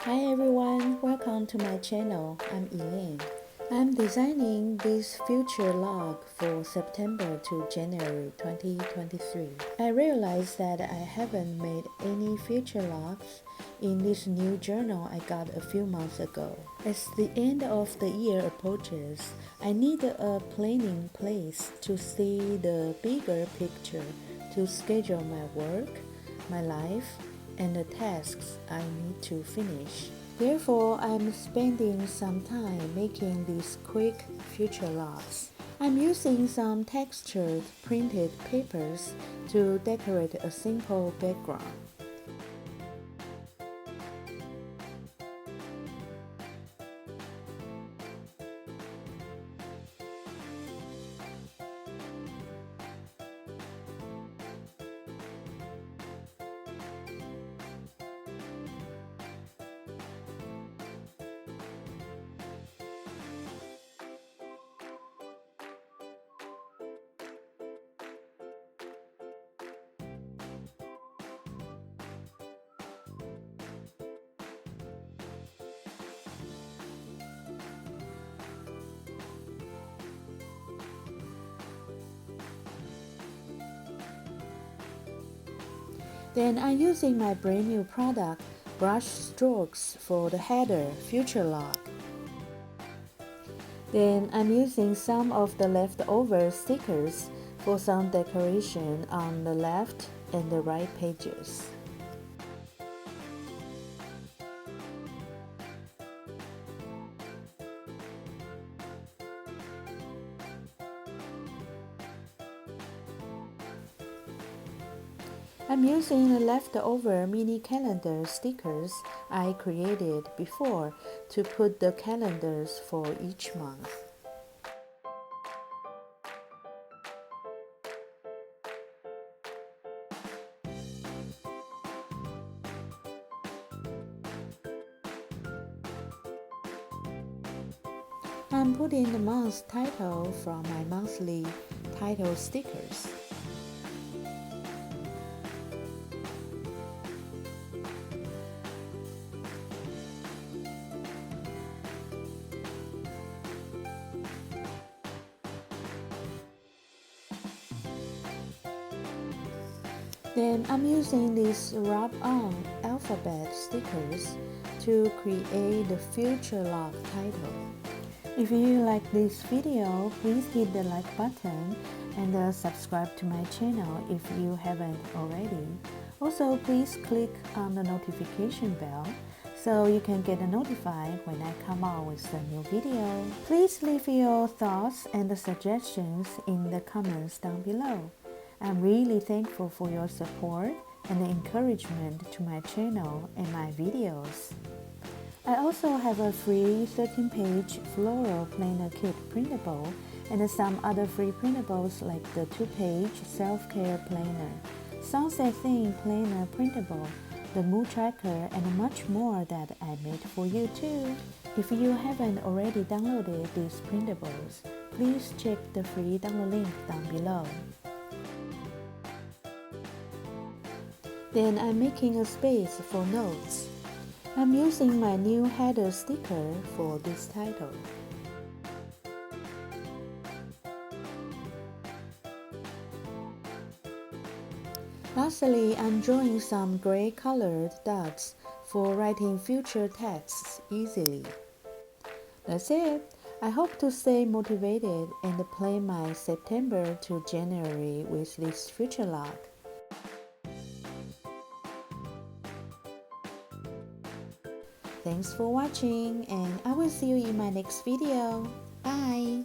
Hi everyone, welcome to my channel. I'm Elaine. I'm designing this future log for September to January 2023. I realized that I haven't made any future logs in this new journal I got a few months ago. As the end of the year approaches, I need a planning place to see the bigger picture to schedule my work, my life, and the tasks I need to finish. Therefore, I'm spending some time making these quick future logs. I'm using some textured printed papers to decorate a simple background. Then I'm using my brand new product, brush strokes, for the header future log. Then I'm using some of the leftover stickers for some decoration on the left and the right pages. I'm using the leftover mini calendar stickers I created before to put the calendars for each month. I'm putting the month's title from my monthly title stickers. Then I'm using these rub-on alphabet stickers to create the future log title. If you like this video, please hit the like button and subscribe to my channel if you haven't already. Also, please click on the notification bell so you can get notified when I come out with a new video. Please leave your thoughts and suggestions in the comments down below. I'm really thankful for your support and the encouragement to my channel and my videos. I also have a free 13-page floral planner kit printable and some other free printables like the 2-page self-care planner, sunset theme planner printable, the mood tracker, and much more that I made for you too. If you haven't already downloaded these printables, please check the free download link down below. Then I'm making a space for notes. I'm using my new header sticker for this title. Lastly, I'm drawing some gray colored dots for writing future texts easily. That's it. I hope to stay motivated and plan my September to January with this future log. Thanks for watching, and I will see you in my next video. Bye!